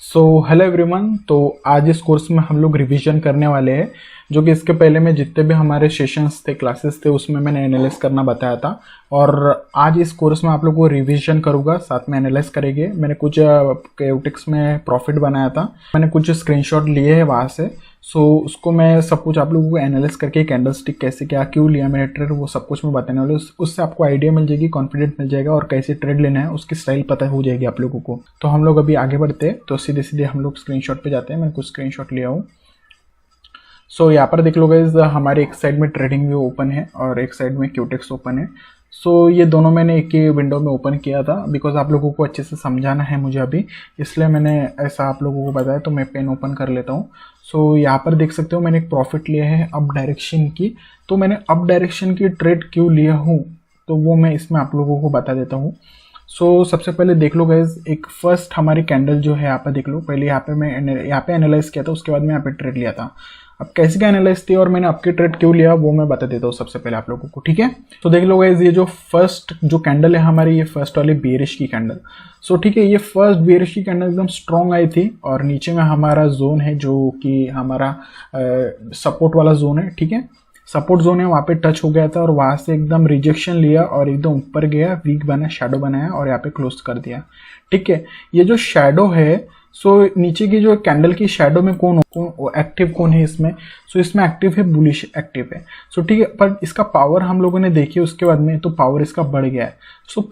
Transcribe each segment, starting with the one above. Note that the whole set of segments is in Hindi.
Hello everyone. तो आज इस कोर्स में हम लोग रिवीजन करने वाले हैं, जो कि इसके पहले में जितने भी हमारे सेशंस थे, क्लासेस थे, उसमें मैंने एनालाइज करना बताया था। और आज इस कोर्स में आप लोग को रिवीजन करूंगा, साथ में एनालाइज करेंगे। मैंने कुछ क्यूटेक्स में प्रॉफिट बनाया था, मैंने कुछ स्क्रीनशॉट लिए हैं वहाँ से। उसको मैं सब कुछ आप लोगों को एनालाइज करके कैंडलस्टिक कैसे क्या क्यों लिया मैंने ट्रेड, वो सब कुछ मैं बताने वाला हूँ। उससे आपको आइडिया मिल जाएगी, कॉन्फिडेंट मिल जाएगा और कैसे ट्रेड लेना है उसकी स्टाइल पता हो जाएगी आप लोगों को। तो हम लोग अभी आगे बढ़ते हैं, तो सीधे सीधे हम लोग स्क्रीनशॉट पे जाते हैं। मैं कुछ स्क्रीनशॉट लिया हूँ। यहाँ पर देख लो गाइस, हमारे एक साइड में ट्रेडिंग व्यू ओपन है और एक साइड में क्यूटेक्स ओपन है। ये दोनों मैंने एक ही विंडो में ओपन किया था, बिकॉज आप लोगों को अच्छे से समझाना है मुझे अभी, इसलिए मैंने ऐसा आप लोगों को बताया। तो मैं पेन ओपन कर लेता हूँ। यहाँ पर देख सकते हो मैंने एक प्रॉफिट लिया है अप डायरेक्शन की। तो मैंने अप डायरेक्शन की ट्रेड क्यों लिया हूँ, तो वो मैं इसमें आप लोगों को बता देता हूँ। सबसे पहले देख लो गाइज, एक फर्स्ट हमारी कैंडल जो है यहाँ पर देख लो। पहले यहाँ पे मैं यहाँ पे एनालाइज किया था, उसके बाद मैं यहाँ पे ट्रेड लिया था। अब कैसे क्या एनालाइज थी और मैंने आपकी ट्रेड क्यों लिया वो मैं बता देता हूँ सबसे पहले आप लोगों को, ठीक है। तो देख लो गाइज, ये जो फर्स्ट जो कैंडल है हमारी, ये फर्स्ट वाली बेरिश की कैंडल। ठीक है, ये फर्स्ट बेरिश की कैंडल एकदम स्ट्रॉन्ग आई थी और नीचे में हमारा जोन है जो कि हमारा सपोर्ट वाला जोन है, ठीक है। सपोर्ट जोन है, वहाँ पे टच हो गया था और वहाँ से एकदम रिजेक्शन लिया और एकदम ऊपर गया, वीक बना, शैडो बनाया और यहाँ पे क्लोज कर दिया, ठीक है। ये जो शैडो है, नीचे की जो कैंडल की शैडो में कौन एक्टिव कौन है इसमें? इसमें एक्टिव है, बुलिश एक्टिव है। ठीक है, पर इसका पावर हम लोगों ने देखी उसके बाद में, तो पावर इसका बढ़ गया है।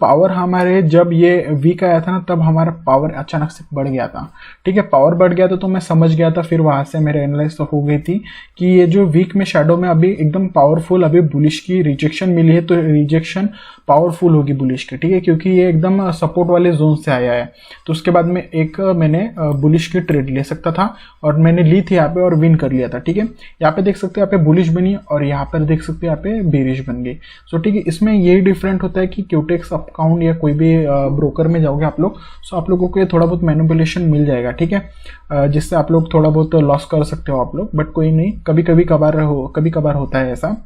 पावर हमारे जब ये वीक आया था ना, तब हमारा पावर अचानक से बढ़ गया था, ठीक है। पावर बढ़ गया था तो मैं समझ गया था, फिर वहां से मेरे एनालाइज हो गई थी कि ये जो वीक में शैडो में अभी एकदम पावरफुल, अभी बुलिश की रिजेक्शन मिली है, तो रिजेक्शन पावरफुल होगी बुलिश की, ठीक है, क्योंकि ये एकदम सपोर्ट वाले जोन से आया है। तो उसके बाद में एक मैंने बुलिश की ट्रेड ले सकता था और मैंने ली थी यहाँ पे और विन कर लिया था, ठीक है। यहाँ पे देख सकते हो, यहाँ पे बुलिश बनी और यहाँ पर देख सकते हो यहाँ पे बेरिश बन गई। ठीक है, इसमें यही डिफरेंट होता है कि क्यूटेक्स अकाउंट या कोई भी ब्रोकर में जाओगे आप लोग, आप लोगों को ये थोड़ा बहुत मैनिपुलेशन मिल जाएगा, ठीक है, जिससे आप लोग थोड़ा बहुत लॉस कर सकते हो आप लोग, बट कोई नहीं, कभी कभार होता है ऐसा।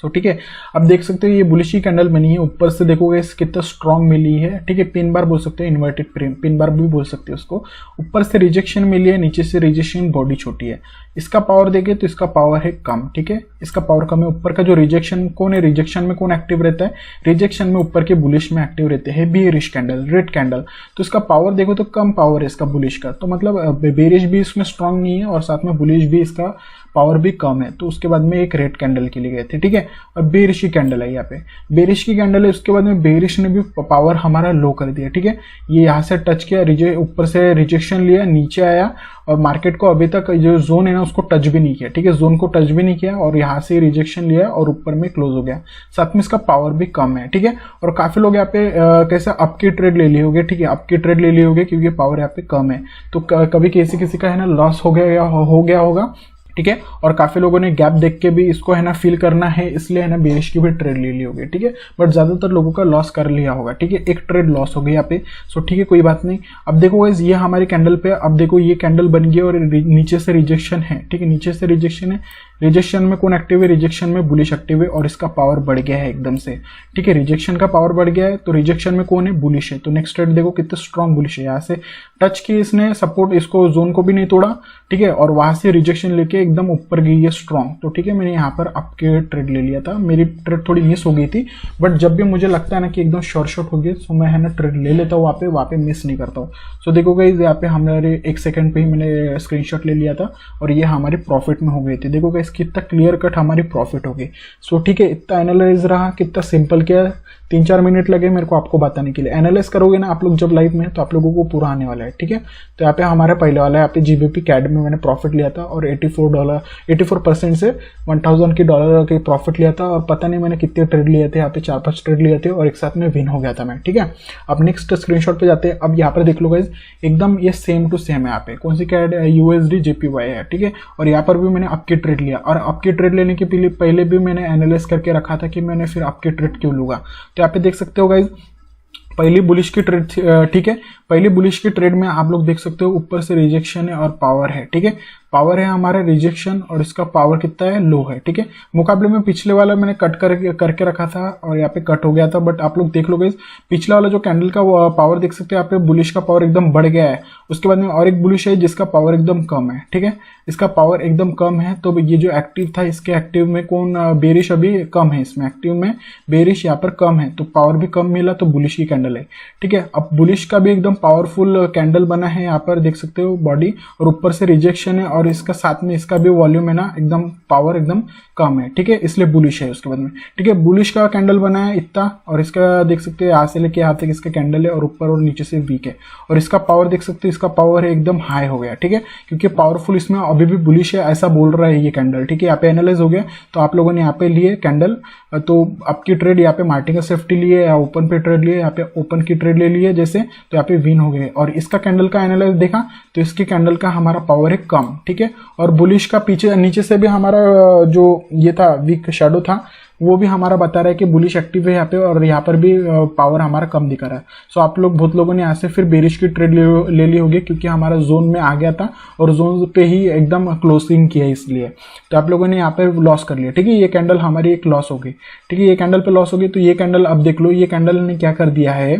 ठीक है, अब देख सकते हो ये बुलिश की कैंडल बनी है, ऊपर से देखोगे कितना स्ट्रॉन्ग मिली है, ठीक है। पिन बार बोल सकते हो, इन्वर्टेड पिन बार भी बोल सकते हो उसको। ऊपर से रिजेक्शन मिली है, नीचे से रिजेक्शन, बॉडी छोटी है। इसका पावर देखे तो इसका पावर है कम, ठीक है, इसका पावर कम है। ऊपर का जो रिजेक्शन कौन है, रिजेक्शन में कौन एक्टिव रहता है? रिजेक्शन में ऊपर के बुलिश में एक्टिव रहते हैं बेरिश कैंडल, रेड कैंडल। तो इसका पावर देखो तो कम पावर है इसका बुलिश का, तो मतलब बेरिश भी इसमें स्ट्रांग नहीं है और साथ में बुलिश भी इसका पावर भी कम है। तो उसके बाद में एक रेड कैंडल के लिए गए थे, ठीक है। और बेरिश की कैंडल है, यहाँ पे बेरिश की कैंडल है, उसके बाद में बेरिश ने भी पावर हमारा लो कर दिया, ठीक है। ये यहाँ से टच किया, ऊपर से रिजेक्शन लिया, नीचे आया और मार्केट को अभी तक जो जोन है ना उसको टच भी नहीं किया, ठीक है, जोन को टच भी नहीं किया और यहाँ से रिजेक्शन लिया और ऊपर में क्लोज हो गया। साथ में इसका पावर भी कम है, ठीक है। और काफी लोग यहाँ पे कैसे आपकी ट्रेड ले लिए होगे, ठीक है, आपकी ट्रेड ले लिए होगे क्योंकि पावर यहाँ पे कम है। तो कभी किसी का है ना लॉस हो गया होगा, ठीक है। और काफी लोगों ने गैप देख के भी इसको है ना फील करना है, इसलिए है ना बेरिश की भी ट्रेड ले ली होगी, ठीक है। बट ज्यादातर लोगों का लॉस कर लिया होगा, ठीक है, एक ट्रेड लॉस हो गई यहाँ पे। ठीक है, कोई बात नहीं। अब देखो गाइस, ये हमारी कैंडल पे, अब देखो ये कैंडल बन गई और नीचे से रिजेक्शन है, ठीक है, नीचे से रिजेक्शन है। रिजेक्शन में कौन एक्टिव है? रिजेक्शन में बुलिश एक्टिव है और इसका पावर बढ़ गया है एकदम से, ठीक है। रिजेक्शन का पावर बढ़ गया है, तो रिजेक्शन में कौन है? बुलिश है। तो नेक्स्ट ट्रेड देखो कितना स्ट्रॉन्ग बुलिश है, यहाँ से टच की इसने सपोर्ट, इसको जोन को भी नहीं तोड़ा, ठीक है, और वहां से रिजेक्शन लेके एकदम ऊपर गई है स्ट्रॉन्ग। तो ठीक है, मैंने यहाँ पर आपके ट्रेड ले लिया था, मेरी ट्रेड थोड़ी मिस हो गई थी, बट जब भी मुझे लगता है ना कि एकदम शॉर्ट हो गई, तो मैं है ना ट्रेड ले लेता हूँ, वहाँ पे मिस नहीं करता हूँ। देखो गाइस, यहाँ पे हमारे 1 सेकंड पे ही मैंने स्क्रीनशॉट ले लिया था और ये हमारे प्रॉफिट में हो गई थी। देखो गाइस, कितना क्लियर कट हमारी प्रॉफिट हो गई। ठीक है, इतना एनालाइज रहा, कितना सिंपल किया, 3-4 मिनट लगे मेरे को आपको बताने के लिए। एनालाइज करोगे ना आप लोग जब लाइव में, तो आप लोगों को पूरा आने वाला है, ठीक है। तो यहाँ पे हमारा पहले वाला है, यहाँ पे जीबीपी कैड में मैंने प्रॉफिट लिया था और $84 से 1000 की डॉलर के प्रॉफिट लिया था और पता नहीं मैंने कितने ट्रेड लिए थे, यहाँ पे 4-5 ट्रेड लिए थे और एक साथ में विन हो गया था मैं, ठीक है। अब नेक्स्ट स्क्रीनशॉट पे जाते हैं। अब यहाँ पर देख लो गाइस, एकदम ये सेम टू सेम है। यहाँ पे कौन सी कैड? USD JPY है, ठीक है। और यहाँ पर भी मैंने आपकी ट्रेड लिया और आपकी ट्रेड लेने के पहले भी मैंने एनालाइज करके रखा था कि मैंने फिर आपकी ट्रेड क्यों लूंगा। तो यहाँ पे देख सकते हो गाइस, पहली बुलिश की ट्रेड, ठीक है, पहली बुलिश की ट्रेड में आप लोग देख सकते हो ऊपर से रिजेक्शन है और पावर है, ठीक है। पावर है हमारा रिजेक्शन और इसका पावर कितना है, लो है। ठीक है, मुकाबले में पिछले वाला मैंने कट करके रखा था और यहाँ पे कट हो गया था, बट आप लोग देख लोगे पिछला वाला जो कैंडल का पावर देख सकते हो यहाँ पे, बुलिश का पावर एकदम बढ़ गया है। उसके बाद में और एक बुलिश है जिसका पावर एकदम कम है। ठीक है, इसका पावर एकदम कम है, तो ये जो एक्टिव था इसके एक्टिव में कौन, बेरिश अभी कम है, इसमें एक्टिव में बेरिश यहाँ पर कम है, तो पावर भी कम मिला, तो बुलिश की कैंडल है। ठीक है, अब बुलिश का भी एकदम पावरफुल कैंडल बना है, यहाँ पर देख सकते हो बॉडी, और ऊपर से रिजेक्शन है और इसका साथ में इसका भी वॉल्यूम है ना एकदम पावर एकदम कम है। ठीक है, इसलिए बुलिश है उसके बाद में। ठीक है, बुलिश का कैंडल बना है इतना, और इसका देख सकते हो यहाँ से लेके यहाँ तक इसका कैंडल है और ऊपर और नीचे से वीक है, और इसका पावर देख सकते हो, इसका पावर है एकदम हाई हो गया। ठीक है, क्योंकि पावरफुल इसमें अभी भी बुलिश है ऐसा बोल रहा है ये कैंडल। ठीक है, यहाँ पे एनालाइज हो गया, तो आप लोगों ने यहाँ पे लिए कैंडल, तो आपकी ट्रेड यहाँ पे मार्टिन का सेफ्टी लिए या ओपन पे ट्रेड लिए, यहाँ पे ओपन की ट्रेड ले लिए जैसे, तो यहाँ पे विन हो गए। और इसका कैंडल का एनालाइज देखा तो इसकी कैंडल का हमारा पावर है कम। ठीक है, और बुलिश का पीछे नीचे से भी हमारा जो ये था वीक शेडो था वो भी हमारा बता रहा है कि बुलिश एक्टिव है यहाँ पे, और यहाँ पर भी पावर हमारा कम दिखा रहा है। सो आप लोग बहुत लोगों ने यहाँ से फिर बेरिश की ट्रेड ले ली होगी, क्योंकि हमारा जोन में आ गया था और जोन पे ही एकदम क्लोजिंग किया इसलिए, तो आप लोगों ने यहाँ पे लॉस कर लिया। ठीक है, ये कैंडल हमारी एक लॉस हो गई। ठीक है, ये कैंडल पे लॉस हो गई, तो ये कैंडल अब देख लो, ये कैंडल ने क्या कर दिया है,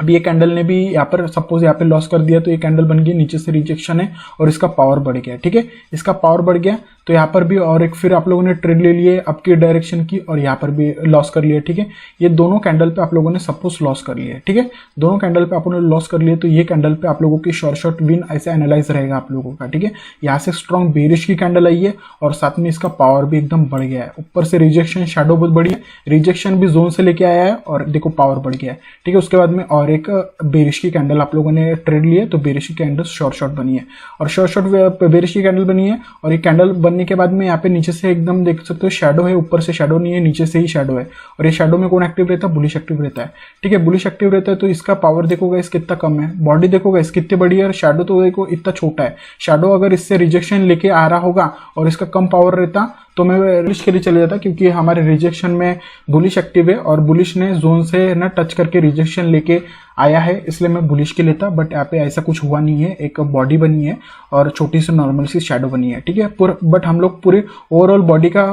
अब ये कैंडल ने भी यहाँ पर सपोज यहाँ पे लॉस कर दिया, तो ये कैंडल बन गई, नीचे से रिजेक्शन है और इसका पावर बढ़ गया। ठीक है, इसका पावर बढ़ गया, तो यहाँ पर भी और एक फिर आप लोगों ने ट्रेड ले लिए अब की डायरेक्शन की, और यहाँ पर भी लॉस कर लिया। ठीक है, ये दोनों कैंडल पे आप लोगों ने सपोज लॉस कर लिए। ठीक है, दोनों कैंडल पे आप लोगों ने लॉस कर लिए, तो ये कैंडल पे आप लोगों की शॉर्ट विन ऐसा एनालाइज रहेगा आप लोगों का। ठीक है, यहाँ से स्ट्रॉन्ग बेरिश की कैंडल आई है और साथ में इसका पावर भी एकदम बढ़ गया है, ऊपर से रिजेक्शन शैडो बहुत बड़ी है, रिजेक्शन भी जोन से लेके आया है और देखो पावर बढ़ गया है। ठीक है, उसके बाद में और एक बेरिश की कैंडल आप लोगों ने ट्रेड लिए, तो बेरिश की कैंडल शॉर्ट बनी है, और शॉर्ट बेरिश की कैंडल बनी है, और ये कैंडल बनने के बाद में यहाँ पे नीचे से एकदम देख सकते हो शैडो है, ऊपर से शैडो नहीं है, नीचे से ही शैडो है, और ये शैडो में कौन एक्टिव रहता है, बुलिश एक्टिव रहता है। ठीक है, बुलिश एक्टिव रहता है, तो इसका पावर देखोगे इस कितना कम है, बॉडी देखोगे इस कितनी बड़ी है, और शैडो तो देखो इतना छोटा है। शैडो अगर इससे रिजेक्शन लेके आ रहा होगा और इसका कम पावर रहता तो मैं बुलिश के लिए चले जाता, क्योंकि हमारे रिजेक्शन में बुलिश एक्टिव है और बुलिश ने जोन से ना टच करके रिजेक्शन लेके आया है, इसलिए मैं बुलिश के लेता। बट यहाँ पे ऐसा कुछ हुआ नहीं है, एक बॉडी बनी है और छोटी सी नॉर्मल सी शैडो बनी है। ठीक है, बट हम लोग पूरे ओवरऑल बॉडी का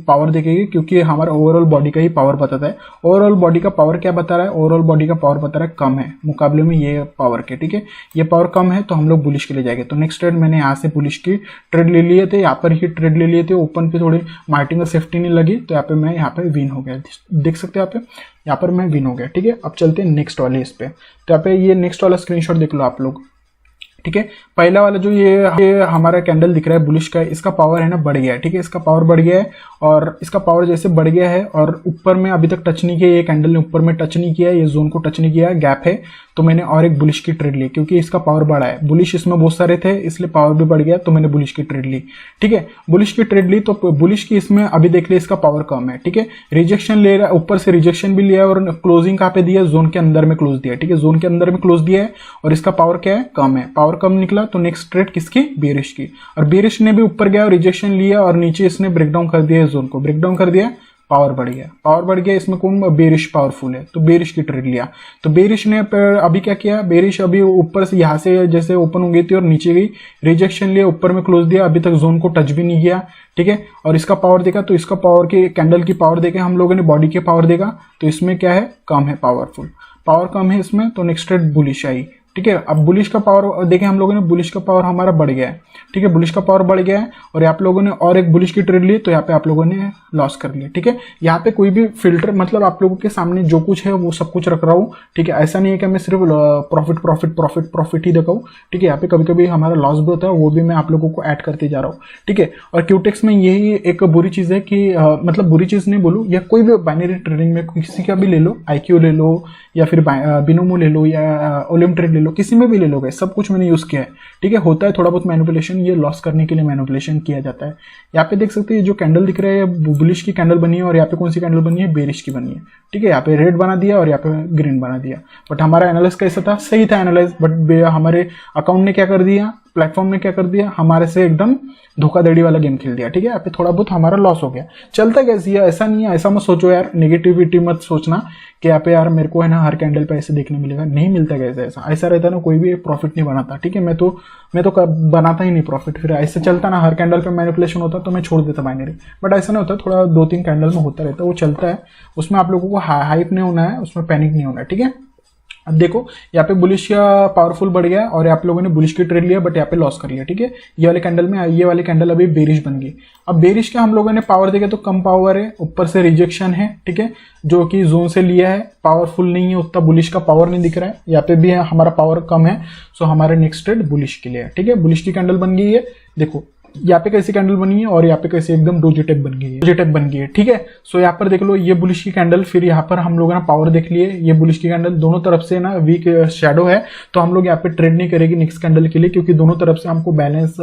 पावर देखेंगे, क्योंकि हमारा ओवरऑल बॉडी का ही पावर बताता है। ओवरऑल बॉडी का पावर क्या बता रहा है, ओवरऑल बॉडी का पावर बता रहा है कम है मुकाबले में ये पावर के। ठीक है, ये पावर कम है, तो हम लोग बुलिश के लिए जाएंगे। तो नेक्स्ट ट्रेड मैंने यहाँ से बुलिश की ट्रेड ले लिए थे, यहाँ पर ही ट्रेड ले लिए थे, ओपन पे थोड़ी मार्टिन का सेफ्टी नहीं लगी, तो यहाँ पे मैं यहाँ पे विन हो गया। देख सकते हैं यहाँ पर मैं विन हो गया। ठीक है, अब चलते हैं नेक्स्ट वाले इस पे, तो यहाँ पे ये नेक्स्ट वाला स्क्रीनशॉट देख लो आप लोग। ठीक है, पहला वाला जो ये हमारा कैंडल दिख रहा है बुलिश का, इसका पावर है ना बढ़ गया है। ठीक है, इसका पावर बढ़ गया है, और इसका पावर जैसे बढ़ गया है और ऊपर में अभी तक टच नहीं किया, ये कैंडल ने ऊपर में टच नहीं किया, ये जोन को टच नहीं किया, गैप है, तो मैंने और एक बुलिश की ट्रेड ली, क्योंकि इसका पावर बढ़ा है। बुलिश इसमें बहुत सारे थे इसलिए पावर भी बढ़ गया, तो मैंने बुलिश की ट्रेड ली। ठीक है, बुलिश की ट्रेड ली, तो बुलिश की इसमें अभी देख लिया इसका पावर कम है। ठीक है, रिजेक्शन ले रहा है, ऊपर से रिजेक्शन भी लिया है, और क्लोजिंग कहाँ पे दिया, जोन के अंदर में क्लोज दिया है। ठीक है, जोन के अंदर में क्लोज दिया है, और इसका पावर क्या है, कम है, पावर कम निकला, तो नेक्स्ट ट्रेड किसकी, बेरिश की। और बेरिश ने भी ऊपर गया और रिजेक्शन लिया, और नीचे इसने ब्रेकडाउन कर दिया, जोन को ब्रेकडाउन कर दिया, पावर बढ़ गया, पावर बढ़ गया। इसमें कौन, बेरिश पावरफुल है, तो बेरिश की ट्रेड लिया। तो बेरिश ने अभी क्या किया, बेरिश अभी ऊपर से यहाँ से जैसे ओपन हो गई थी और नीचे गई, रिजेक्शन लिया, ऊपर में क्लोज दिया, अभी तक जोन को टच भी नहीं किया। ठीक है, और इसका पावर देखा, तो इसका पावर की कैंडल की पावर देखे हम लोगों ने, बॉडी के पावर देखा, तो इसमें क्या है, कम है, पावरफुल पावर कम है इसमें, तो नेक्स्ट ट्रेड बुलिश आई। ठीक है, अब बुलिश का पावर देखें हम लोगों ने, बुलिश का पावर हमारा बढ़ गया है। ठीक है, बुलिश का पावर बढ़ गया है, और आप लोगों ने और एक बुलिश की ट्रेड ली, तो यहाँ पे आप लोगों ने लॉस कर लिया। ठीक है, यहाँ पे कोई भी फिल्टर, मतलब आप लोगों के सामने जो कुछ है वो सब कुछ रख रहा हूँ। ठीक है, ऐसा नहीं है कि मैं सिर्फ प्रॉफिट प्रॉफिट प्रॉफिट प्रॉफिट ही दिखाऊँ। ठीक है, यहाँ पे कभी कभी हमारा लॉस भी होता है, वो भी मैं आप लोगों को ऐड करते जा रहा हूँ। ठीक है, और क्यूटेक्स में यही एक बुरी चीज़ है कि मतलब बुरी चीज़ नहीं बोलूँ, या कोई भी बाइनरी ट्रेडिंग में किसी का भी ले लो, IQ ले लो, या फिर बिनोमो ले लो, या ओलिम ट्रेड ले लो, किसी में भी ले लो, सब कुछ मैंने यूज किया है। ठीक है, होता है थोड़ा बहुत मैनिपुलेशन, ये लॉस करने के लिए मैनिपुलेशन किया जाता है। यहाँ पे देख सकते हैं जो कैंडल दिख रहा है बुलिश की कैंडल बनी है, और यहाँ पे कौन सी कैंडल बनी है, बेरिश की बनी है। ठीक है, यहाँ पे रेड बना दिया और यहाँ पे ग्रीन बना दिया, बट हमारा एनालिस कैसा था, सही था एनालिस, बट हमारे अकाउंट ने क्या कर दिया, प्लेटफॉर्म ने क्या कर दिया, हमारे से एकदम धोखाधड़ी वाला गेम खेल दिया। ठीक है, यहाँ पे थोड़ा बहुत हमारा लॉस हो गया। चलता कैसे, ये ऐसा नहीं है, ऐसा मत सोचो यार, नेगेटिविटी मत सोचना कि यहाँ पे यार मेरे को है ना हर कैंडल पे ऐसे देखने मिलेगा, नहीं मिलता कैसे, ऐसा रहता ना कोई भी प्रॉफिट नहीं बनाता। ठीक है, मैं तो बनाता ही नहीं प्रॉफिट। फिर ऐसे चलता ना, हर कैंडल पे मैनिपुलेशन होता तो मैं छोड़ देता बाइनरी, बट ऐसा नहीं होता, थोड़ा 2-3 कैंडल में होता रहता है, वो चलता है। उसमें आप लोगों को हाइप नहीं होना है, उसमें पैनिक नहीं होना है। ठीक है, अब देखो यहाँ पे बुलिश का पावरफुल बढ़ गया और आप लोगों ने बुलिश की ट्रेड लिया, बट यहाँ पे लॉस कर लिया। ठीक है, ये वाले कैंडल में, ये वाली कैंडल अभी बेरिश बन गई। अब बेरिश का हम लोगों ने पावर देखा तो कम पावर है, ऊपर से रिजेक्शन है। ठीक है, जो कि जोन से लिया है, पावरफुल नहीं है उतना, बुलिश का पावर नहीं दिख रहा है। यहाँ पे भी हमारा पावर कम है, सो हमारे नेक्स्ट ट्रेड बुलिश के लिए है। ठीक है, बुलिश की कैंडल बन गई है, देखो यहाँ पे कैसी कैंडल बनी है और यहाँ पे कैसे एकदम डोजी टाइप बन गई है। ठीक है, सो यहाँ पर देख लो ये बुलिश की कैंडल, फिर यहाँ पर हम लोग ना पावर देख लिए, ये बुलिश की कैंडल, दोनों तरफ से ना वीक शैडो है, तो हम लोग यहाँ पे ट्रेड नहीं करेगी नेक्स्ट कैंडल के लिए, क्योंकि दोनों तरफ से हमको बैलेंस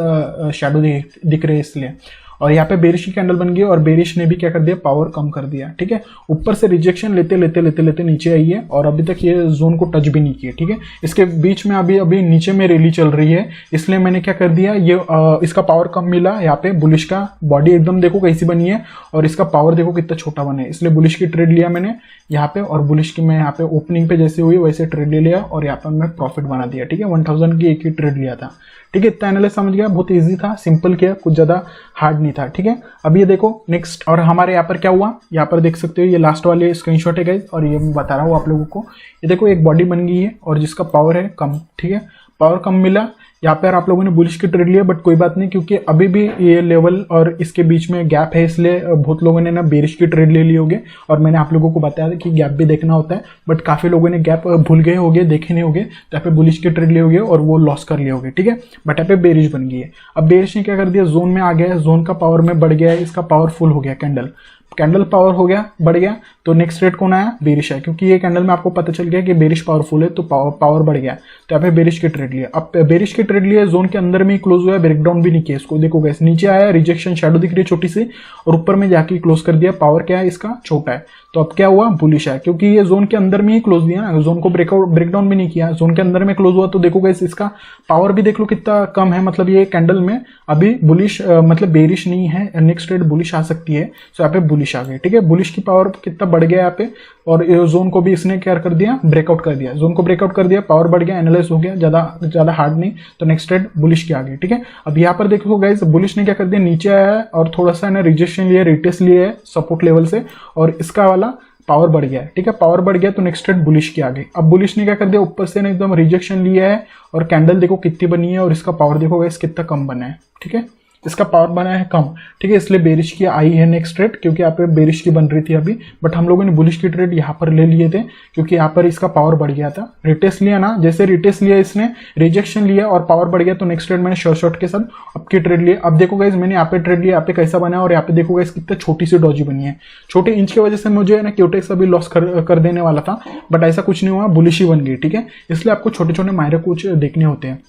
शैडो दिख रहे हैं इसलिए। और यहाँ पे बेरिश की कैंडल बन गई और बेरिश ने भी क्या कर दिया, पावर कम कर दिया। ठीक है, ऊपर से रिजेक्शन लेते लेते नीचे आई है और अभी तक ये जोन को टच भी नहीं किया। ठीक है, इसके बीच में अभी नीचे में रैली चल रही है, इसलिए मैंने क्या कर दिया, ये इसका पावर कम मिला। यहाँ पे बुलिश का बॉडी एकदम देखो कैसी बनी है और इसका पावर देखो कितना छोटा बना है, इसलिए बुलिश की ट्रेड लिया मैंने यहाँ पे, और बुलिश की मैं यहाँ पे ओपनिंग पे जैसे हुई वैसे ट्रेड ले लिया और यहाँ पे मैं प्रॉफिट बना दिया। ठीक है, 1000 की एक ही ट्रेड लिया था। ठीक है, इतना एनालिसिस समझ गया, बहुत इजी था, सिंपल किया, कुछ ज्यादा हार्ड नहीं था। ठीक है, अब ये देखो नेक्स्ट, और हमारे यहाँ पर क्या हुआ, यहाँ पर देख सकते हो, ये लास्ट वाले स्क्रीनशॉट है गाइस, और ये मैं बता रहा हूँ आप लोगों को। ये देखो एक बॉडी बन गई है और जिसका पावर है कम। ठीक है, पावर कम मिला, यहाँ पर आप लोगों ने बुलिश की ट्रेड लिया, बट कोई बात नहीं, क्योंकि अभी भी ये लेवल और इसके बीच में गैप है, इसलिए बहुत लोगों ने ना बेरिश की ट्रेड ले ली होगी। और मैंने आप लोगों को बताया था कि गैप भी देखना होता है, बट काफी लोगों ने गैप भूल गए होंगे, देखे नहीं होंगे, तो यहाँ पे बुलिश की ट्रेड ले होगी और वो लॉस कर लिए होंगे। ठीक है, बट यहाँ पे बेरिश बन गई है। अब बेरिश ने क्या कर दिया, जोन में आ गया है, जोन का पावर में बढ़ गया है, इसका पावरफुल हो गया, कैंडल पावर हो गया, बढ़ गया, तो नेक्स्ट रेट कौन आया, बेरिश है, क्योंकि ये कैंडल में आपको पता चल गया कि बेरिश पावरफुल है, तो पावर बढ़ गया, तो यहाँ पे बेरिश की ट्रेड लिया। अब बेरिश की ट्रेड लिया, जोन के अंदर में ही क्लोज हुआ है, ब्रेकडाउन भी नहीं किया इसको, देखो गैस नीचे आया, रिजेक्शन शैडो दिख रही है छोटी सी, और ऊपर में जाके क्लोज कर दिया, पावर क्या है इसका, छोटा है, तो अब क्या हुआ, बुलिश है, क्योंकि ये जोन के अंदर में ही क्लोज दिया ना, जोन को ब्रेकडाउन भी नहीं किया, जोन के अंदर में क्लोज हुआ, तो देखो गैस इसका पावर भी देख लो कितना कम है, मतलब ये कैंडल में अभी बुलिश मतलब बेरिश नहीं है, नेक्स्ट रेट बुलिश आ सकती है, तो यहाँ पे बुलिश आ गई। ठीक है, बुलिश की पावर कितना बढ़ गया यहाँ पे, और जोन को भी इसने क्या कर दिया, ब्रेकआउट कर दिया, जोन को ब्रेकआउट कर दिया, पावर बढ़ गया, एनालाइज हो गया, ज्यादा हार्ड नहीं, तो नेक्स्ट रेट बुलिश की आ गई। ठीक है, अब यहाँ पर देखो गाइस, बुलिश ने क्या कर दिया, नीचे आया है और थोड़ा सा ना रिजेक्शन लिया, रिटेस्ट लिया है सपोर्ट लेवल से, और इसका वाला पावर बढ़ गया है। ठीक है, पावर बढ़ गया, तो नेक्स्ट रेट बुलिश की आ गई। अब बुलिश ने क्या कर दिया, ऊपर से ना एकदम रिजेक्शन लिया है, और कैंडल देखो कितनी बनी है, और इसका पावर देखो गाइस कितना कम बना है। ठीक है, इसका पावर बना है कम। ठीक है, इसलिए बेरिश की आई है नेक्स्ट ट्रेड, क्योंकि यहाँ पे बेरिश की बन रही थी अभी, बट हम लोगों ने बुलिश की ट्रेड यहाँ पर ले लिए थे, क्योंकि यहाँ पर इसका पावर बढ़ गया था, रिटेस्ट लिया ना, जैसे रिटेस्ट लिया इसने, रिजेक्शन लिया और पावर बढ़ गया, तो नेक्स्ट ट्रेड मैंने शॉर्ट के साथ अब की ट्रेड लिया। अब देखो गाइस, मैंने यहाँ पे ट्रेड लिया, यहाँ पे कैसा बना है, और यहाँ पे देखो गाइस कितना छोटी सी डॉजी बनी है, छोटे इंच की वजह से मुझे ना क्यूटेक्स अभी लॉस कर देने वाला था, बट ऐसा कुछ नहीं हुआ, बुलिश ही बन गई। ठीक है, इसलिए आपको छोटे छोटे मायरे कुछ देखने होते हैं।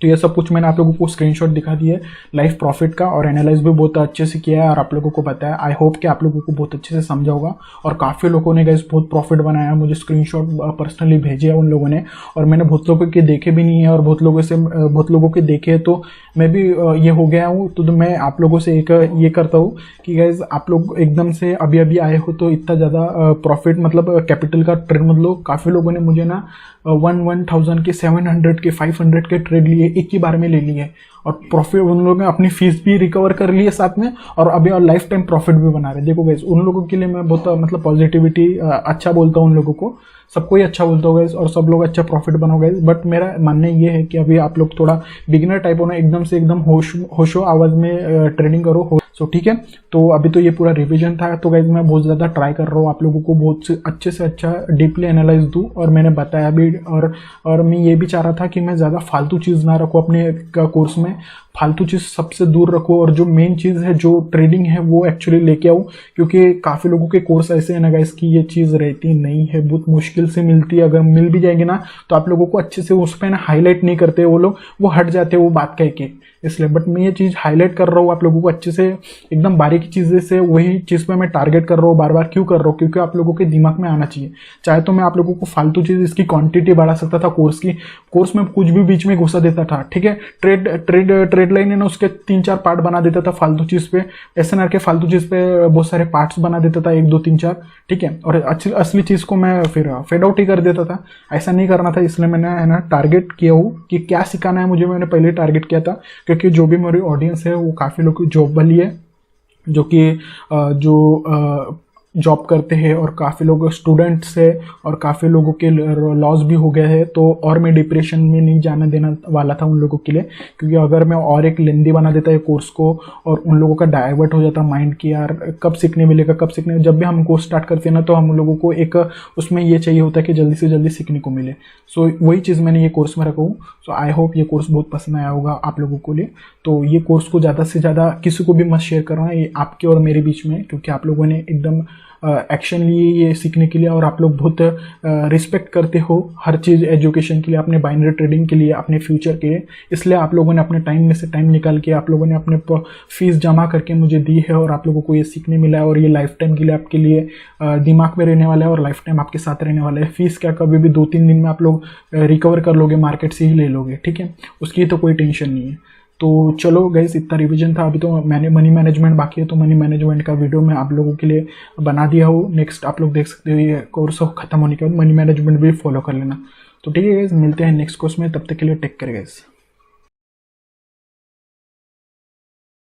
तो ये सब कुछ मैंने आप लोगों को स्क्रीनशॉट दिखा दिया है लाइव प्रॉफिट का, और एनालाइज भी बहुत अच्छे से किया है और आप लोगों को बताया। आई होप कि आप लोगों को बहुत अच्छे से समझा होगा, और काफ़ी लोगों ने गाइस बहुत प्रॉफिट बनाया, मुझे स्क्रीनशॉट पर्सनली भेजे है उन लोगों ने, और मैंने बहुत लोगों के देखे भी नहीं है, और बहुत लोगों के देखे, तो मैं भी ये हो गया हूँ। तो मैं आप लोगों से एक ये करता हूँ कि गाइज आप लोग एकदम से अभी आए हो तो इतना ज़्यादा प्रॉफिट मतलब कैपिटल का ट्रेड मत लो। काफ़ी लोगों ने मुझे ना 1000 के 700 के 500 के ट्रेड लिए, एक ही बार में ले लिए, और प्रॉफिट उन लोगों ने अपनी फीस भी रिकवर कर ली है साथ में, और अभी और लाइफ टाइम प्रॉफिट भी बना रहे। देखो गाइस, उन लोगों के लिए मैं बहुत मतलब पॉजिटिविटी अच्छा बोलता हूँ, उन लोगों को सबको ही अच्छा बोलता हूँ गाइस, और सब लोग अच्छा प्रॉफिट बनाओ गाइस। बट मेरा मानना ये है कि अभी आप लोग थोड़ा बिगिनर टाइप हो ना, एकदम होशो आवाज में ट्रेडिंग करो। सो ठीक है, तो अभी तो ये पूरा रिवीजन था, तो गाइस मैं बहुत ज़्यादा ट्राई कर रहा हूँ आप लोगों को बहुत अच्छे से अच्छा डीपली एनालाइज दूँ, और मैंने बताया भी, और मैं ये भी चाह रहा था कि मैं ज़्यादा फालतू चीज़ ना रखूँ अपने कोर्स में, फालतू चीज़ सबसे दूर रखो और जो मेन चीज़ है जो ट्रेडिंग है वो एक्चुअली लेके आओ, क्योंकि काफ़ी लोगों के कोर्स ऐसे हैं ना गाइस कि ये चीज़ रहती नहीं है, बहुत मुश्किल से मिलती है। अगर मिल भी जाएगी ना तो आप लोगों को अच्छे से उस पर ना हाईलाइट नहीं करते वो लोग, वो हट जाते वो बात कह के, इसलिए। बट मैं ये चीज़ हाईलाइट कर रहा हूँ आप लोगों को अच्छे से, एकदम बारीकी चीज़ें से, वही चीज़ पे मैं टारगेट कर रहा हूँ बार बार। क्यों कर रहा हूँ? क्योंकि आप लोगों के दिमाग में आना चाहिए। चाहे तो मैं आप लोगों को फालतू चीज़ इसकी क्वांटिटी बढ़ा सकता था कोर्स की, कोर्स में कुछ भी बीच में घुसा देता था, ठीक है। ट्रेड लाइन है ना, उसके 3-4 पार्ट बना देता था फालतू चीज़ पे, एसएनआर के फालतू चीज़ पे बहुत सारे पार्ट्स बना देता था, 1 2 3 4, ठीक है। और असली चीज़ को मैं फिर फेड आउट ही कर देता था। ऐसा नहीं करना था, इसलिए मैंने है ना टारगेट किया हूँ कि क्या सिखाना है मुझे, मैंने पहले टारगेट किया था। क्योंकि जो भी मेरी ऑडियंस है वो काफ़ी लोग जॉब वाली है, जो कि जो जॉब करते हैं, और काफ़ी लोग स्टूडेंट्स है, और काफ़ी लोगों के लॉस भी हो गया है। तो और मैं डिप्रेशन में नहीं जाने देने वाला था उन लोगों के लिए, क्योंकि अगर मैं और एक लेंदी बना देता है कोर्स को और उन लोगों का डाइवर्ट हो जाता माइंड कि यार कब सीखने मिलेगा, कब सीखने। जब भी हम कोर्स स्टार्ट करते हैं ना तो हम लोगों को एक उसमें ये चाहिए होता है कि जल्दी से जल्दी सीखने को मिले। सो वही चीज़ मैंने ये कोर्स में रखा हूँ। सो आई होप ये कोर्स बहुत पसंद आया होगा आप लोगों को लिए। तो ये कोर्स को ज़्यादा से ज़्यादा किसी को भी मत शेयर करना, ये आपके और मेरे बीच में, क्योंकि आप लोगों ने एकदम एक्शन लिए ये सीखने के लिए, और आप लोग बहुत रिस्पेक्ट करते हो हर चीज़ एजुकेशन के लिए, अपने बाइनरी ट्रेडिंग के लिए, अपने फ्यूचर के लिए। इसलिए आप लोगों ने अपने टाइम में से टाइम निकाल के आप लोगों ने अपने फीस जमा करके मुझे दी है, और आप लोगों को ये सीखने मिला है। और ये लाइफ टाइम के लिए आपके लिए दिमाग में रहने वाला है, और लाइफ टाइम आपके साथ रहने वाला है। फीस क्या, कभी भी 2-3 दिन में आप लोग रिकवर कर लोगे, मार्केट से ही ले लोगे, ठीक है। उसकी तो कोई टेंशन नहीं है। तो चलो गाइस, इतना रिवीजन था। अभी तो मैंने मनी मैनेजमेंट बाकी है, तो मनी मैनेजमेंट का वीडियो मैं आप लोगों के लिए बना दिया हूँ। नेक्स्ट आप लोग देख सकते हो, ये कोर्स खत्म होने के बाद मनी मैनेजमेंट भी फॉलो कर लेना। तो ठीक है गाइस, मिलते हैं नेक्स्ट कोर्स में, तब तक के लिए टेक केयर गाइस।